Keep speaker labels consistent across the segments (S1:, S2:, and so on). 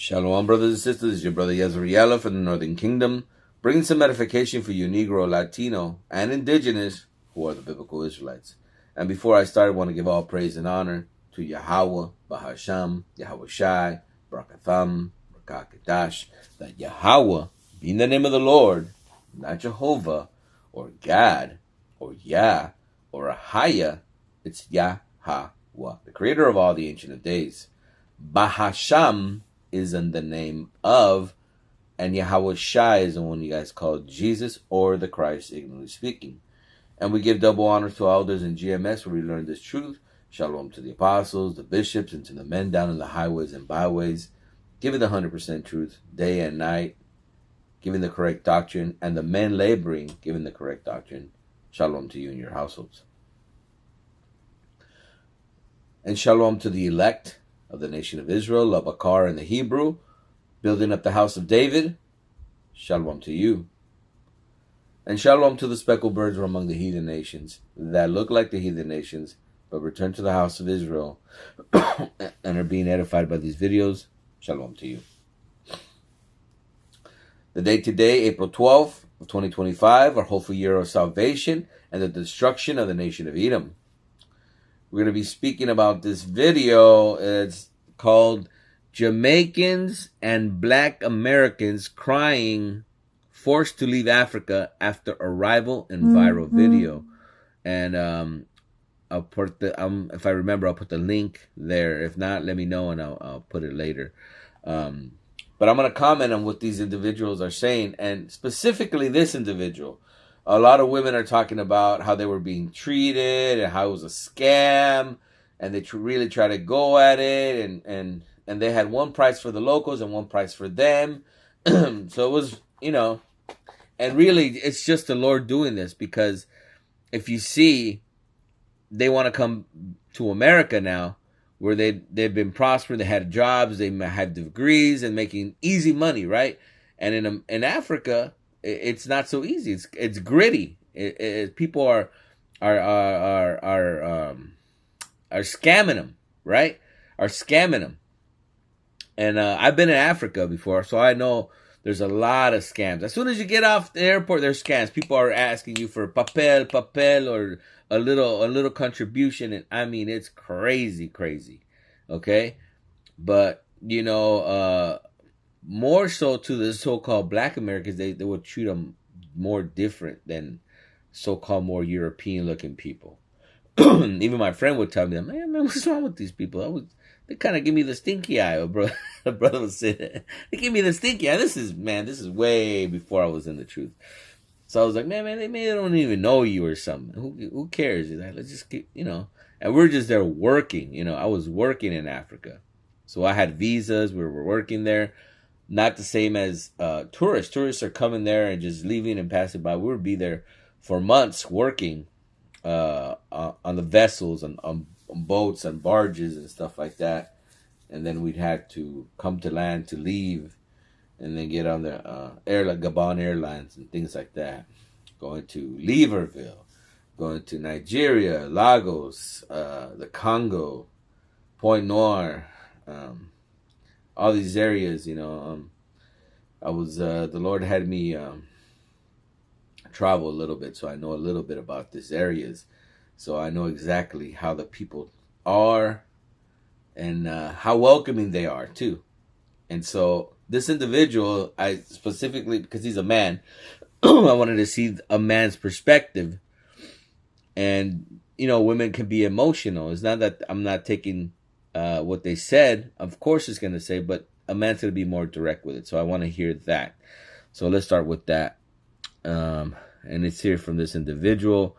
S1: Shalom, brothers and sisters. It's your brother Yazriela from the Northern Kingdom, bringing some edification for you Negro, Latino, and Indigenous who are the biblical Israelites. And before I start, I want to give all praise and honor to Yahweh, Bahasham, Yahweh Shai, Barakatham, Barakakadash, that Yahweh, being the name of the Lord, not Jehovah, or Gad, or Yah, or Ahaya, it's Yahweh, the creator of all the Ancient of Days. Bahasham is in the name of, and Yahweh Shai is the one you guys call Jesus or the Christ, ignorantly speaking. And we give double honor to elders in GMS where we learn this truth. Shalom to the apostles, the bishops, and to the men down in the highways and byways, giving the 100% truth day and night, giving the correct doctrine, and the men laboring, giving the correct doctrine. Shalom to you and your households. And shalom to the elect of the nation of Israel, Labakar in the Hebrew, building up the house of David. Shalom to you. And shalom to the speckled birds who are among the heathen nations, that look like the heathen nations, but return to the house of Israel and are being edified by these videos. Shalom to you. The date today, April 12th of 2025, our hopeful year of salvation and the destruction of the nation of Edom. We're going to be speaking about this video. It's called Jamaicans and Black Americans Crying Forced to Leave Africa After Arrival in Viral Video. And I'll put the if I remember, I'll put the link there. If not, let me know and I'll put it later. But I'm going to comment on what these individuals are saying, and specifically this individual. A lot of women are talking about how they were being treated and how it was a scam, and they really try to go at it, and they had one price for the locals and one price for them. So it was, and really it's just the Lord doing this, because if you see, they want to come to America now, where they've been prospering, they had jobs, they had degrees and making easy money, right? And in Africa, it's not so easy. It's gritty. People are scamming them, right? Are scamming them. And I've been in Africa before, so I know there's a lot of scams. As soon as you get off the airport, there's scams. People are asking you for papel, or a little contribution, and I mean, it's crazy, okay? But more so to the so-called Black Americans, they would treat them more different than so-called more European-looking people. Even my friend would tell me, man, what's wrong with these people? They kind of give me the stinky eye. Brother would say, they give me the stinky eye. This is way before I was in the truth. So I was like, man, they don't even know you or something. Who cares? Like, let's just keep, and we're just there working. I was working in Africa, so I had visas. We were working there. Not the same as tourists. Tourists are coming there and just leaving and passing by. We would be there for months working on the vessels, on boats and barges and stuff like that. And then we'd have to come to land to leave, and then get on the Gabon Airlines and things like that. Going to Libreville, going to Nigeria, Lagos, the Congo, Point Noir, all these areas, I was, the Lord had me travel a little bit, so I know a little bit about these areas. So I know exactly how the people are and how welcoming they are too. And so this individual, I specifically, because he's a man, I wanted to see a man's perspective. And, women can be emotional. It's not that I'm not taking what they said. Of course it's going to say, but a man's going to be more direct with it. So I want to hear that. So let's start with that. And it's here from this individual.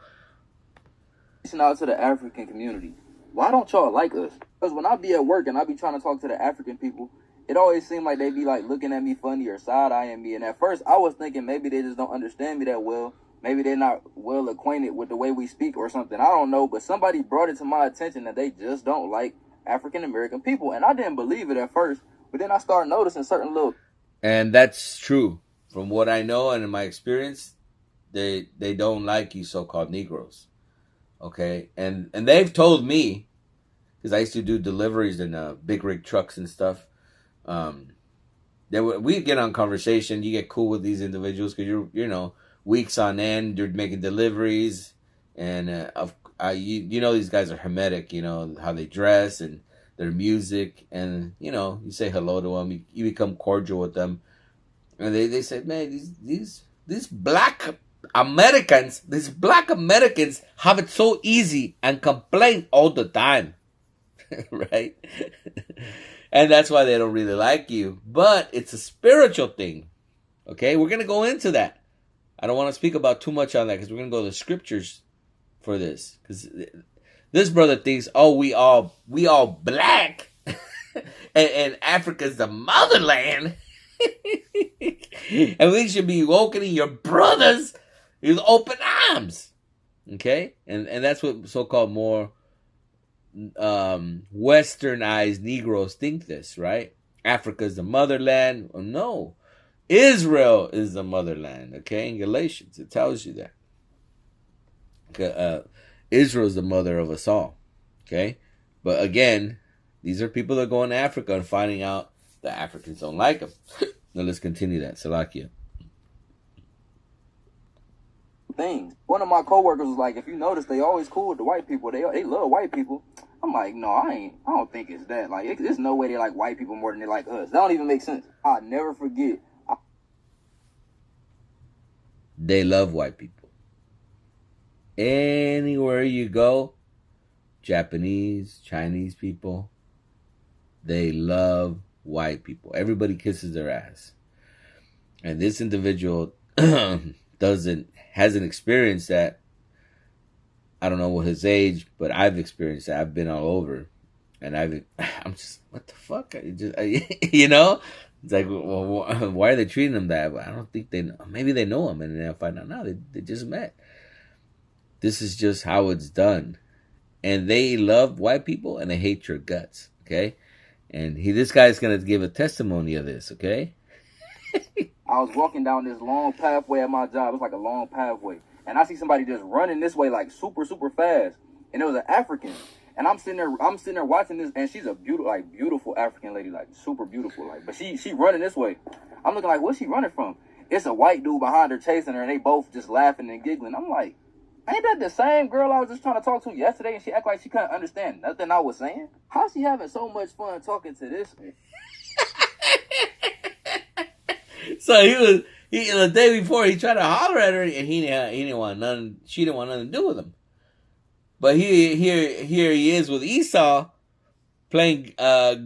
S2: Listen out to the African community. Why don't y'all like us? Because when I be at work and I be trying to talk to the African people, it always seems like they be like looking at me funny or side-eyeing me. And at first I was thinking maybe they just don't understand me that well. Maybe they're not well acquainted with the way we speak or something. I don't know. But somebody brought it to my attention that they just don't like African American people. And I didn't believe it at first. But then I started noticing certain little...
S1: And that's true. From what I know and in my experience, they don't like you so-called Negroes. Okay? And they've told me, because I used to do deliveries in big rig trucks and stuff. we get on conversation. You get cool with these individuals because you're weeks on end. You're making deliveries, and you know these guys are hermetic. You know how they dress and their music, and you say hello to them. You become cordial with them, and they say, man, these black Americans, have it so easy and complain all the time, right? And that's why they don't really like you. But it's a spiritual thing. Okay, we're gonna go into that. I don't want to speak about too much on that because we're gonna go to the scriptures for this. Because this brother thinks, oh, we all black, and Africa's the motherland, and we should be welcoming your brothers with open arms. Okay, and that's what so-called more westernized Negroes think this, right? Africa is the motherland. Oh, no, Israel is the motherland. Okay, in Galatians it tells you that. Okay, Israel is the mother of us all. Okay, but again, these are people that go in Africa and finding out that Africans don't like them. Now let's continue that. Salakia.
S2: Things. One of my coworkers was like, if you notice, they always cool with the white people. They love white people. I'm like, no, I don't think it's that. Like, there's no way they like white people more than they like us. That don't even make sense. I'll never forget.
S1: They love white people. Anywhere you go, Japanese, Chinese people, they love white people. Everybody kisses their ass. And this individual hasn't experienced that. I don't know what his age, but I've experienced that. I've been all over, and I'm just, what the fuck? It's like, well, why are they treating him that? I don't think they know. Maybe they know him, and they'll find out now they just met. This is just how it's done, and they love white people and they hate your guts. Okay, and this guy's gonna give a testimony of this. Okay.
S2: I was walking down this long pathway at my job. It was like a long pathway. And I see somebody just running this way like super, super fast. And it was an African. And I'm sitting there watching this, and she's a beautiful African lady, like super beautiful. Like, but she running this way. I'm looking like, what's she running from? It's a white dude behind her chasing her, and they both just laughing and giggling. I'm like, ain't that the same girl I was just trying to talk to yesterday, and she act like she couldn't understand nothing I was saying? How's she having so much fun talking to this?
S1: So the day before he tried to holler at her, and he didn't want nothing. She didn't want nothing to do with him. But here he is with Esau playing Duck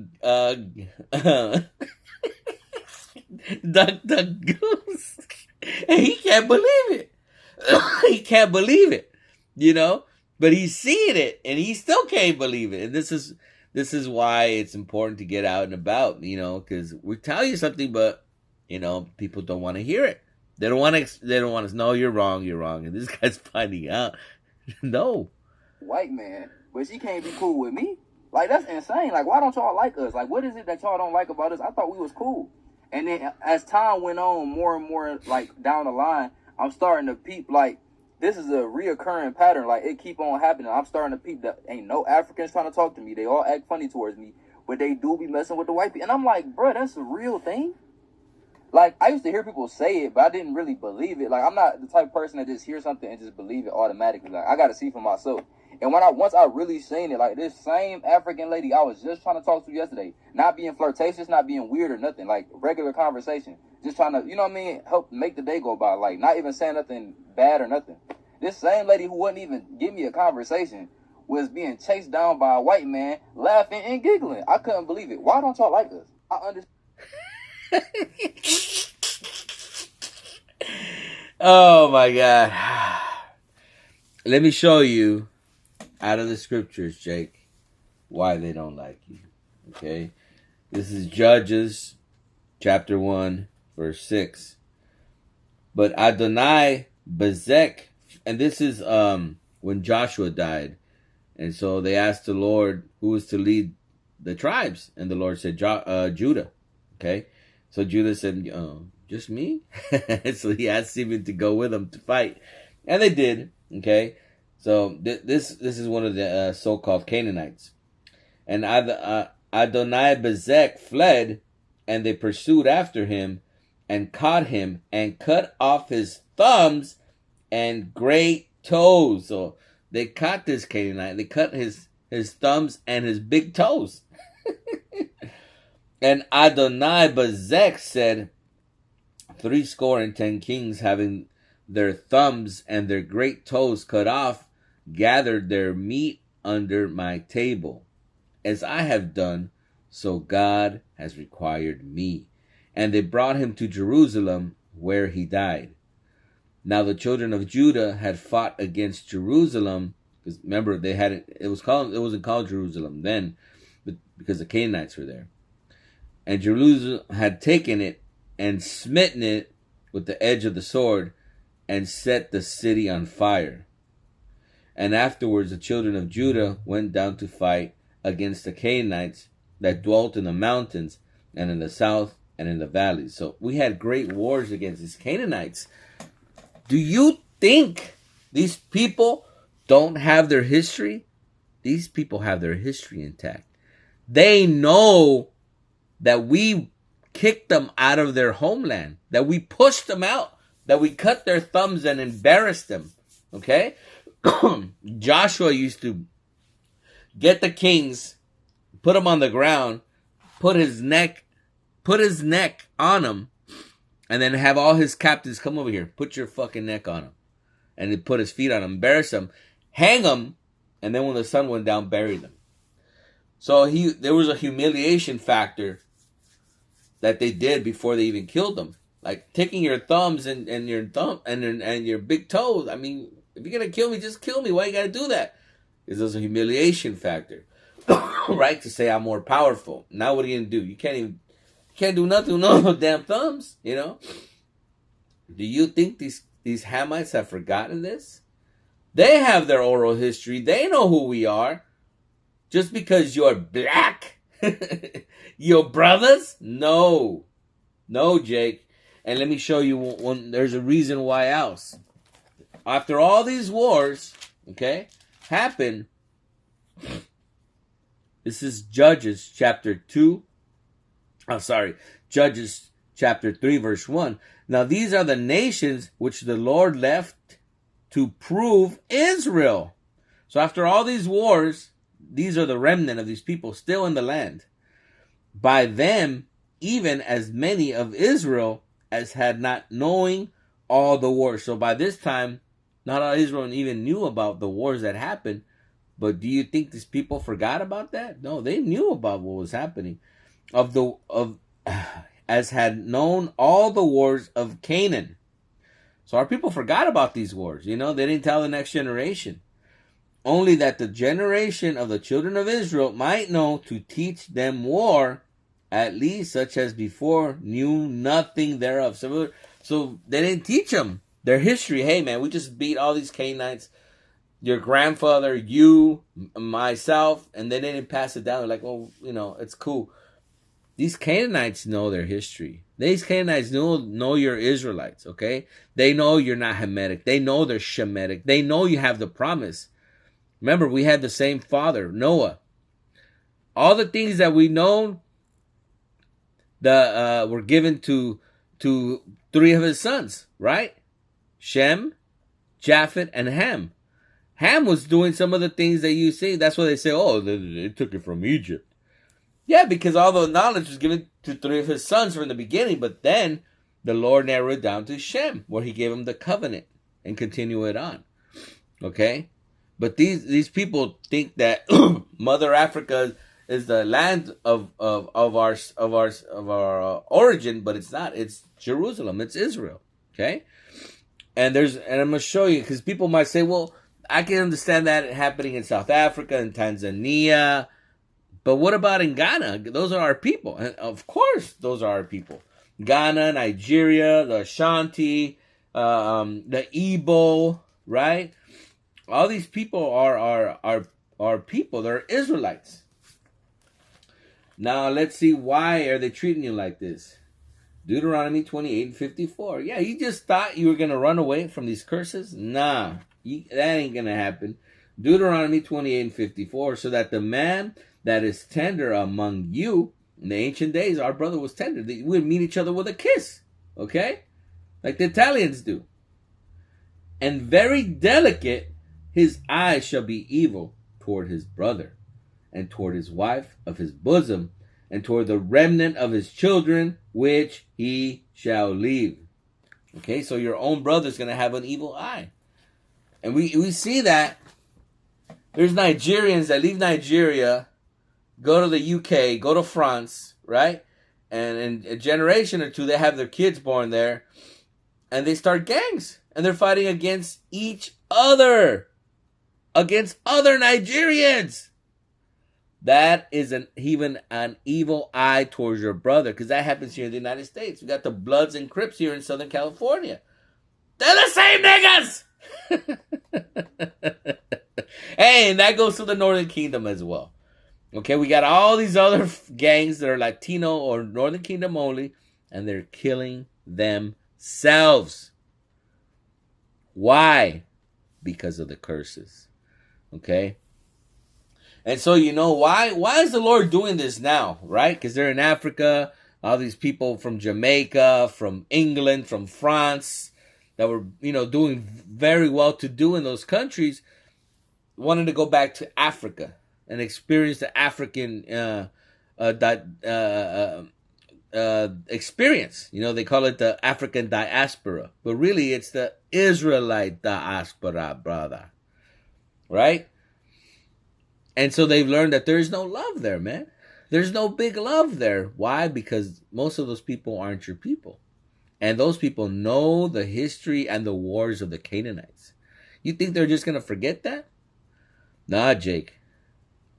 S1: Goose, and he can't believe it. He can't believe it, But he's seeing it, and he still can't believe it. And this is why it's important to get out and about, because we tell you something, but people don't want to hear it. They don't want to know you're wrong. And this guy's finding out. No.
S2: White man, but she can't be cool with me. Like, that's insane. Like, why don't y'all like us? Like, what is it that y'all don't like about us? I thought we was cool. And then as time went on, more and more, like, down the line, I'm starting to peep, like, this is a reoccurring pattern. Like, it keep on happening. I'm starting to peep that ain't no Africans trying to talk to me. They all act funny towards me, but they do be messing with the white people. And I'm like, bro, that's a real thing? Like, I used to hear people say it, but I didn't really believe it. Like, I'm not the type of person that just hears something and just believe it automatically. Like, I got to see for myself. And once I really seen it, like, this same African lady I was just trying to talk to yesterday, not being flirtatious, not being weird or nothing, like, regular conversation, just trying to, help make the day go by, like, not even saying nothing bad or nothing. This same lady who wouldn't even give me a conversation was being chased down by a white man, laughing and giggling. I couldn't believe it. Why don't y'all like us? I understand.
S1: Oh my God. Let me show you out of the scriptures, Jake, why they don't like you. Okay? This is Judges chapter 1, verse 6. But Adonai Bezek, and this is when Joshua died. And so they asked the Lord who was to lead the tribes. And the Lord said, Judah. Okay? So Judah said, just me? So he asked Stephen to go with him to fight. And they did. Okay? So this is one of the so-called Canaanites. And Adonai Bezek fled and they pursued after him and caught him and cut off his thumbs and great toes. So they caught this Canaanite. They cut his thumbs and his big toes. And Adonai Bezek said, 70 kings having their thumbs and their great toes cut off gathered their meat under my table. As I have done, so God has required me. And they brought him to Jerusalem, where he died. Now the children of Judah had fought against Jerusalem, because remember it wasn't called Jerusalem then, but because the Canaanites were there. And Jerusalem had taken it and smitten it with the edge of the sword and set the city on fire. And afterwards the children of Judah went down to fight against the Canaanites that dwelt in the mountains and in the south and in the valleys. So we had great wars against these Canaanites. Do you think these people don't have their history? These people have their history intact. They know that we kicked them out of their homeland, that we pushed them out, that we cut their thumbs and embarrassed them. Okay? Joshua used to get the kings, put them on the ground, put his neck on them, and then have all his captains come over here. Put your fucking neck on him. And he put his feet on him, embarrass him, hang him, and then when the sun went down, bury them. So there was a humiliation factor that they did before they even killed them. Like taking your thumbs and your thumb and your big toes. I mean, if you're gonna kill me, just kill me. Why you gotta do that? Because there's a humiliation factor. Right? To say I'm more powerful. Now what are you gonna do? You can't do nothing with no damn thumbs, you know? Do you think these Hamites have forgotten this? They have their oral history. They know who we are. Just because you're black, your brothers? No, Jake. And let me show you one. There's a reason why else. After all these wars, okay, happen. This is Judges chapter 2. Judges chapter 3, verse 1. Now these are the nations which the Lord left to prove Israel. So after all these wars, these are the remnant of these people still in the land. By them, even as many of Israel as had not knowing all the wars. So by this time, not all Israel even knew about the wars that happened. But do you think these people forgot about that? No, they knew about what was happening. As had known all the wars of Canaan. So our people forgot about these wars. You know, they didn't tell the next generation. Only that the generation of the children of Israel might know to teach them war, at least such as before knew nothing thereof. So they didn't teach them their history. Hey man, we just beat all these Canaanites. Your grandfather, you, myself, and they didn't pass it down. They're like, well, you know, it's cool. These Canaanites know their history. These Canaanites know you're Israelites, okay? They know you're not Hamitic. They know they're Shemitic. They know you have the promise. Remember, we had the same father, Noah. All the things that we know were given to three of his sons, right? Shem, Japheth, and Ham. Ham was doing some of the things that you see. That's why they say, oh, they took it from Egypt. Yeah, because all the knowledge was given to three of his sons from the beginning, but then the Lord narrowed it down to Shem, where he gave him the covenant and continue it on. Okay? But these people think that Mother Africa is the land of our origin, but it's not. It's Jerusalem. It's Israel. Okay? And I'm going to show you, because people might say, well, I can understand that happening in South Africa and Tanzania, but what about in Ghana? Those are our people. And of course, those are our people. Ghana, Nigeria, the Ashanti, the Igbo, right? All these people are people. They're Israelites. Now, let's see, why are they treating you like this? Deuteronomy 28:54. Yeah, you just thought you were going to run away from these curses? Nah, that ain't going to happen. Deuteronomy 28:54. So that the man that is tender among you In the ancient days, our brother was tender. We would meet each other with a kiss, okay? Like the Italians do. And very delicate, his eyes shall be evil toward his brother, and toward his wife of his bosom, and toward the remnant of his children, which he shall leave. Okay, so your own brother's going to have an evil eye. And we see that. There's Nigerians that leave Nigeria, go to the UK, go to France, right? And in a generation or two, they have their kids born there, and they start gangs. And they're fighting against each other, against other Nigerians. That is even an evil eye towards your brother, because that happens here in the United States. We got the Bloods and Crips here in Southern California. They're the same niggas! Hey, and that goes to the Northern Kingdom as well. Okay, we got all these other gangs that are Latino or Northern Kingdom only, and they're killing themselves. Why? Because of the curses. Okay? And so, you know, why is the Lord doing this now, right? Because they're in Africa, all these people from Jamaica, from England, from France, that were, you know, doing very well to do in those countries, wanted to go back to Africa and experience the African experience. You know, they call it the African diaspora, but really it's the Israelite diaspora, brother. Right? And so they've learned that there's no love there, man. There's no big love there. Why? Because most of those people aren't your people. And those people know the history and the wars of the Canaanites. You think they're just going to forget that? Nah, Jake.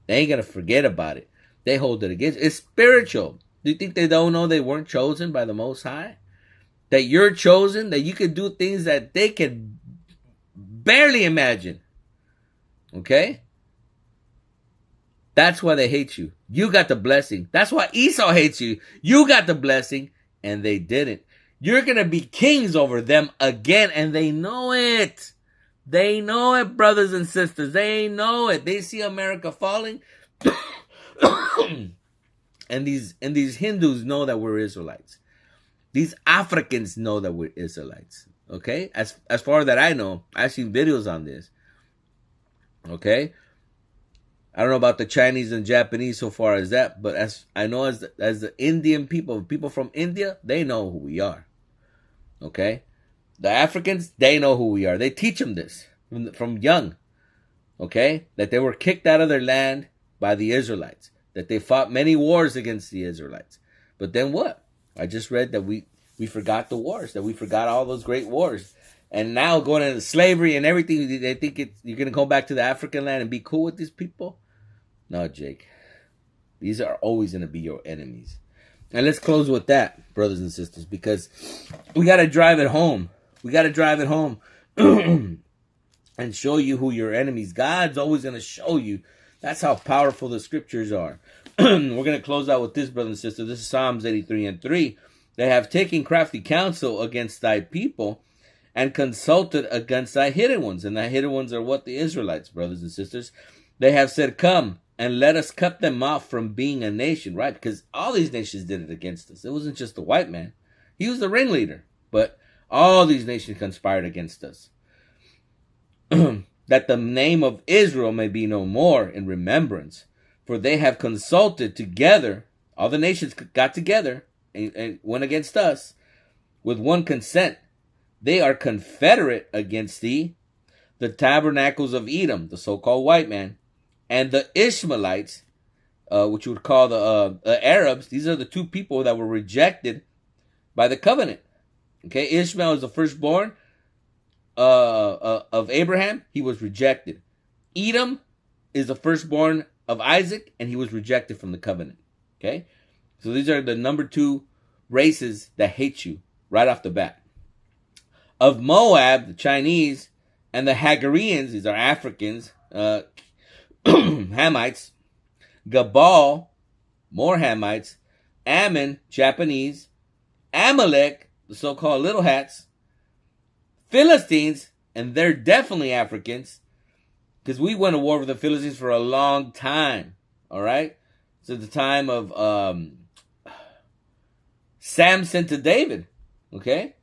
S1: They ain't going to forget about it. They hold it against. It's spiritual. Do you think they don't know they weren't chosen by the Most High? That you're chosen? That you could do things that they can barely imagine? Okay? That's why they hate you. You got the blessing. That's why Esau hates you. You got the blessing, and they didn't. You're going to be kings over them again, and they know it. They know it, brothers and sisters. They know it. They see America falling. And these Hindus know that we're Israelites. These Africans know that we're Israelites. Okay? As far as I know, I've seen videos on this. Okay? I don't know about the Chinese and Japanese so far as that, but as I know as the Indian people from India, they know who we are. Okay? The Africans, they know who we are. They teach them this from young. Okay? That they were kicked out of their land by the Israelites. That they fought many wars against the Israelites. But then what? I just read that we forgot the wars. That we forgot all those great wars. And now going into slavery and everything, they think you're going to go back to the African land and be cool with these people? No, Jake. These are always going to be your enemies. And let's close with that, brothers and sisters, because we got to drive it home. We got to drive it home and show you who your enemies. God's always going to show you. That's how powerful the scriptures are. We're going to close out with this, brothers and sisters. This is Psalms 83:3. They have taken crafty counsel against thy people and consulted against thy hidden ones. And thy hidden ones are what? The Israelites, brothers and sisters. They have said, come and let us cut them off from being a nation, right? Because all these nations did it against us. It wasn't just the white man. He was the ringleader. But all these nations conspired against us. That the name of Israel may be no more in remembrance. For they have consulted together. All the nations got together and went against us with one consent. They are confederate against thee, the tabernacles of Edom, the so-called white man, and the Ishmaelites, which you would call the Arabs. These are the two people that were rejected by the covenant. Okay, Ishmael is the firstborn of Abraham. He was rejected. Edom is the firstborn of Isaac, and he was rejected from the covenant. Okay, so these are the number two races that hate you right off the bat. Of Moab, the Chinese, and the Hagareans, these are Africans, Hamites, Gabal, more Hamites, Ammon, Japanese, Amalek, the so-called little hats, Philistines, and they're definitely Africans, because we went to war with the Philistines for a long time, all right? So the time of Sam sent to David, okay?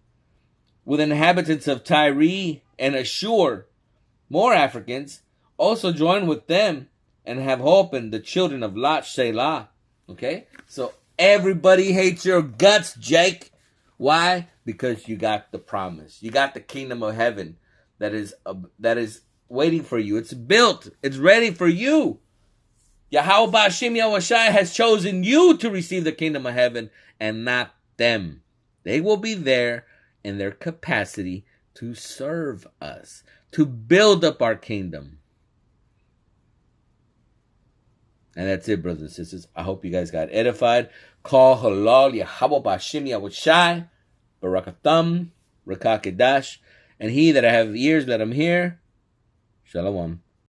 S1: With inhabitants of Tyre and Ashur, more Africans, also join with them and have hope in the children of Lot, Shelah. Okay? So everybody hates your guts, Jake. Why? Because you got the promise. You got the kingdom of heaven that is waiting for you. It's built. It's ready for you. Yahweh Ba'ashim Yahushai has chosen you to receive the kingdom of heaven and not them. They will be there in their capacity to serve us, to build up our kingdom. And that's it, brothers and sisters. I hope you guys got edified. Call halal Yahweh Ba'ashim Yahushai, Barakatam, Rakakedash, and he that have ears, let him hear. Shalom.